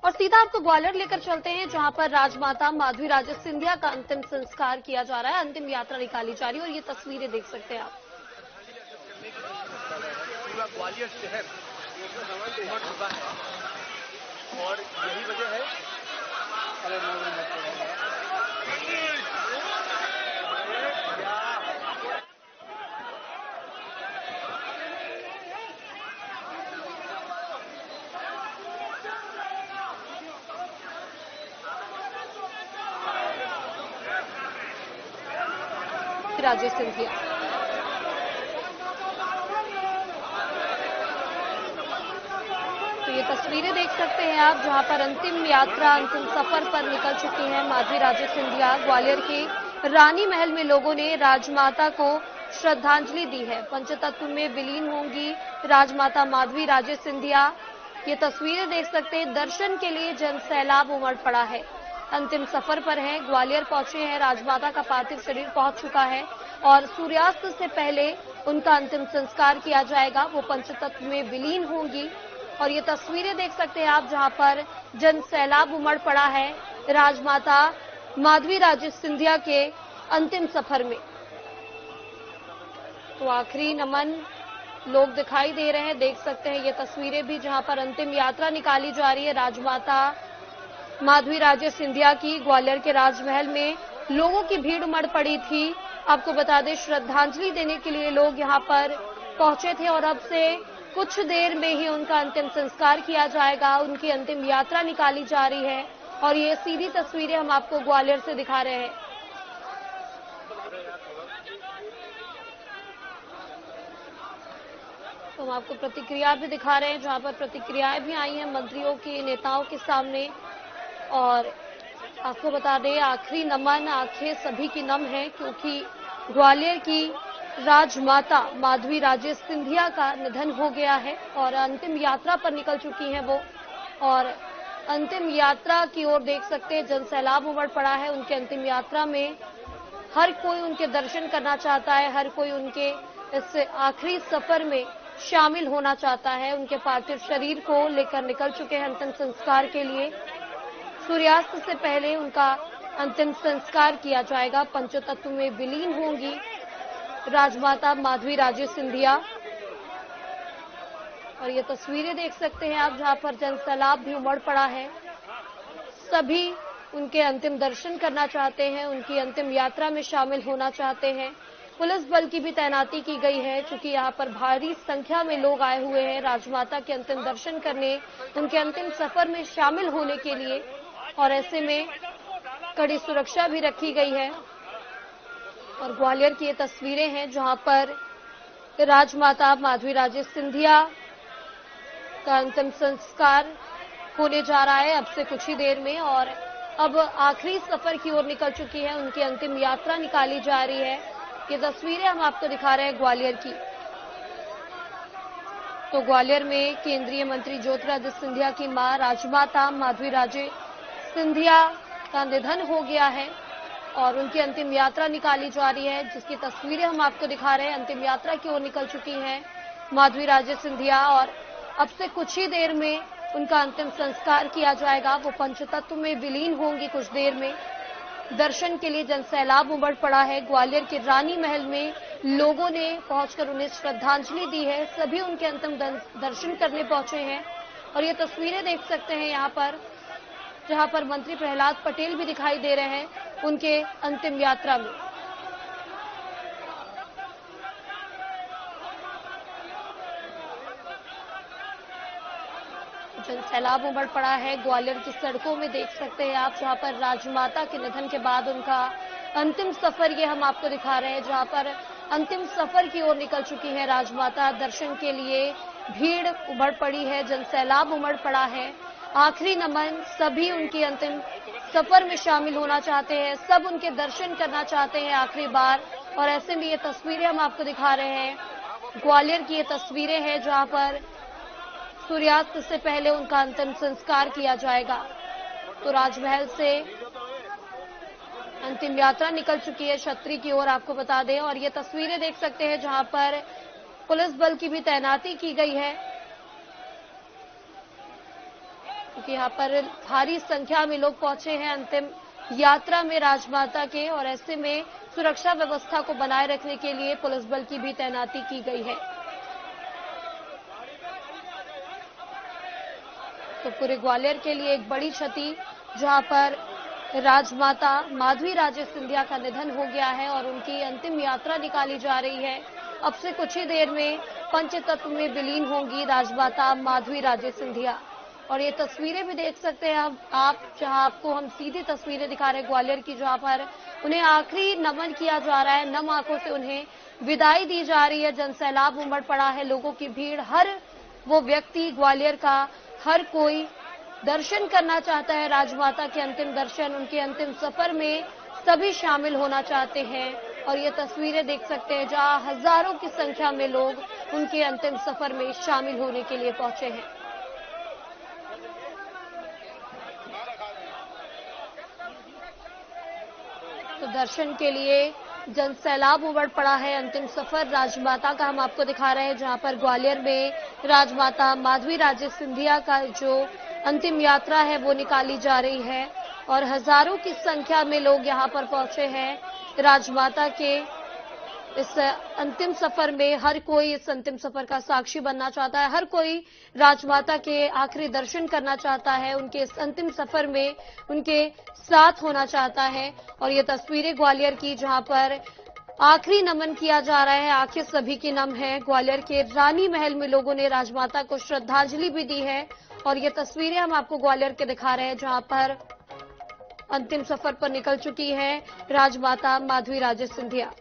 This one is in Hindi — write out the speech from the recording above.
और सीधा आपको ग्वालियर लेकर चलते हैं, जहां पर राजमाता माधवी राजे सिंधिया का अंतिम संस्कार किया जा रहा है। अंतिम यात्रा निकाली जा रही है और ये तस्वीरें देख सकते हैं आप। पूरा ग्वालियर शहर उमड़ चुका है और यही वजह है राजे सिंधिया। तो ये तस्वीरें देख सकते हैं आप, जहां पर अंतिम यात्रा अंतिम सफर पर निकल चुकी है माधवी राजे सिंधिया। ग्वालियर के रानी महल में लोगों ने राजमाता को श्रद्धांजलि दी है। पंचतत्व में विलीन होंगी राजमाता माधवी राजे सिंधिया। ये तस्वीरें देख सकते हैं, दर्शन के लिए जन सैलाब उमड़ पड़ा है। अंतिम सफर पर है, ग्वालियर पहुंचे हैं। राजमाता का पार्थिव शरीर पहुंच चुका है और सूर्यास्त से पहले उनका अंतिम संस्कार किया जाएगा। वो पंचतत्व में विलीन होंगी और ये तस्वीरें देख सकते हैं आप, जहां पर जन सैलाब उमड़ पड़ा है राजमाता माधवी राजे सिंधिया के अंतिम सफर में। तो आखिरी नमन लोग दिखाई दे रहे हैं, देख सकते हैं ये तस्वीरें भी, जहां पर अंतिम यात्रा निकाली जा रही है राजमाता माधवी राजे सिंधिया की। ग्वालियर के राजमहल में लोगों की भीड़ उमड़ पड़ी थी। आपको बता दें, श्रद्धांजलि देने के लिए लोग यहां पर पहुंचे थे और अब से कुछ देर में ही उनका अंतिम संस्कार किया जाएगा। उनकी अंतिम यात्रा निकाली जा रही है और ये सीधी तस्वीरें हम आपको ग्वालियर से दिखा रहे हैं। तो हम आपको प्रतिक्रिया भी दिखा रहे हैं, जहां पर प्रतिक्रियाएं भी आई हैं मंत्रियों के, नेताओं के सामने। और आपको बता दें, आखिरी नमन, आंखें सभी की नम है, क्योंकि ग्वालियर की राजमाता माधवी राजे सिंधिया का निधन हो गया है और अंतिम यात्रा पर निकल चुकी हैं वो। और अंतिम यात्रा की ओर देख सकते हैं, जन सैलाब उमड़ पड़ा है। उनके अंतिम यात्रा में हर कोई उनके दर्शन करना चाहता है, हर कोई उनके इस आखिरी सफर में शामिल होना चाहता है। उनके पार्थिव शरीर को लेकर निकल चुके हैं अंतिम संस्कार के लिए। सूर्यास्त से पहले उनका अंतिम संस्कार किया जाएगा। पंचतत्व में विलीन होंगी राजमाता माधवी राजे सिंधिया। और ये तस्वीरें देख सकते हैं आप, जहां पर जनसैलाब भी उमड़ पड़ा है। सभी उनके अंतिम दर्शन करना चाहते हैं, उनकी अंतिम यात्रा में शामिल होना चाहते हैं। पुलिस बल की भी तैनाती की गई है, क्योंकि यहाँ पर भारी संख्या में लोग आए हुए हैं राजमाता के अंतिम दर्शन करने, उनके अंतिम सफर में शामिल होने के लिए। और ऐसे में कड़ी सुरक्षा भी रखी गई है। और ग्वालियर की ये तस्वीरें हैं, जहां पर राजमाता माधवी राजे सिंधिया का अंतिम संस्कार होने जा रहा है अब से कुछ ही देर में। और अब आखिरी सफर की ओर निकल चुकी है, उनकी अंतिम यात्रा निकाली जा रही है। ये तस्वीरें हम आपको दिखा रहे हैं ग्वालियर की। तो ग्वालियर में केंद्रीय मंत्री ज्योतिरादित्य सिंधिया की मां राजमाता माधवी राजे सिंधिया का निधन हो गया है और उनकी अंतिम यात्रा निकाली जा रही है, जिसकी तस्वीरें हम आपको दिखा रहे हैं। अंतिम यात्रा की ओर निकल चुकी हैं माधवी राजे सिंधिया और अब से कुछ ही देर में उनका अंतिम संस्कार किया जाएगा। वो पंचतत्व में विलीन होंगी कुछ देर में। दर्शन के लिए जनसैलाब उमड़ पड़ा है। ग्वालियर के रानी महल में लोगों ने पहुंचकर उन्हें श्रद्धांजलि दी है। सभी उनके अंतिम दर्शन करने पहुंचे हैं और ये तस्वीरें देख सकते हैं यहाँ पर, जहां पर मंत्री प्रहलाद पटेल भी दिखाई दे रहे हैं उनके अंतिम यात्रा में। जनसैलाब उमड़ पड़ा है ग्वालियर की सड़कों में, देख सकते हैं आप, जहां पर राजमाता के निधन के बाद उनका अंतिम सफर ये हम आपको दिखा रहे हैं, जहां पर अंतिम सफर की ओर निकल चुकी है राजमाता। दर्शन के लिए भीड़ उमड़ पड़ी है, जनसैलाब उमड़ पड़ा है। आखिरी नमन, सभी उनकी अंतिम सफर में शामिल होना चाहते हैं, सब उनके दर्शन करना चाहते हैं आखिरी बार। और ऐसे में ये तस्वीरें हम आपको दिखा रहे हैं, ग्वालियर की ये तस्वीरें हैं, जहां पर सूर्यास्त से पहले उनका अंतिम संस्कार किया जाएगा। तो राजमहल से अंतिम यात्रा निकल चुकी है छतरी की ओर, आपको बता दें। और ये तस्वीरें देख सकते हैं, जहां पर पुलिस बल की भी तैनाती की गई है। क्योंकि यहाँ पर भारी संख्या में लोग पहुंचे हैं अंतिम यात्रा में राजमाता के, और ऐसे में सुरक्षा व्यवस्था को बनाए रखने के लिए पुलिस बल की भी तैनाती की गई है। तो पूरे ग्वालियर के लिए एक बड़ी क्षति, जहां पर राजमाता माधवी राजे सिंधिया का निधन हो गया है और उनकी अंतिम यात्रा निकाली जा रही है। अब से कुछ ही देर में पंचतत्व में विलीन होंगी राजमाता माधवी राजे सिंधिया। और ये तस्वीरें भी देख सकते हैं आप, जहां आपको हम सीधी तस्वीरें दिखा रहे हैं ग्वालियर की, जहां पर उन्हें आखिरी नमन किया जा रहा है। नम आंखों से उन्हें विदाई दी जा रही है। जनसैलाब उमड़ पड़ा है, लोगों की भीड़, हर वो व्यक्ति ग्वालियर का हर कोई दर्शन करना चाहता है। राजमाता के अंतिम दर्शन, उनके अंतिम सफर में सभी शामिल होना चाहते हैं। और ये तस्वीरें देख सकते हैं जहां हजारों की संख्या में लोग उनके अंतिम सफर में शामिल होने के लिए पहुंचे हैं। तो दर्शन के लिए जनसैलाब उमड़ पड़ा है। अंतिम सफर राजमाता का हम आपको दिखा रहे हैं, जहां पर ग्वालियर में राजमाता माधवी राजे सिंधिया का जो अंतिम यात्रा है वो निकाली जा रही है और हजारों की संख्या में लोग यहां पर पहुंचे हैं। राजमाता के इस अंतिम सफर में हर कोई इस अंतिम सफर का साक्षी बनना चाहता है, हर कोई राजमाता के आखिरी दर्शन करना चाहता है, उनके इस अंतिम सफर में उनके साथ होना चाहता है। और ये तस्वीरें ग्वालियर की, जहां पर आखिरी नमन किया जा रहा है, आंखें सभी की नम है। ग्वालियर के रानी महल में लोगों ने राजमाता को श्रद्धांजलि भी दी है। और ये तस्वीरें हम आपको ग्वालियर के दिखा रहे हैं, जहां पर अंतिम सफर पर निकल चुकी है राजमाता माधवी राजे सिंधिया।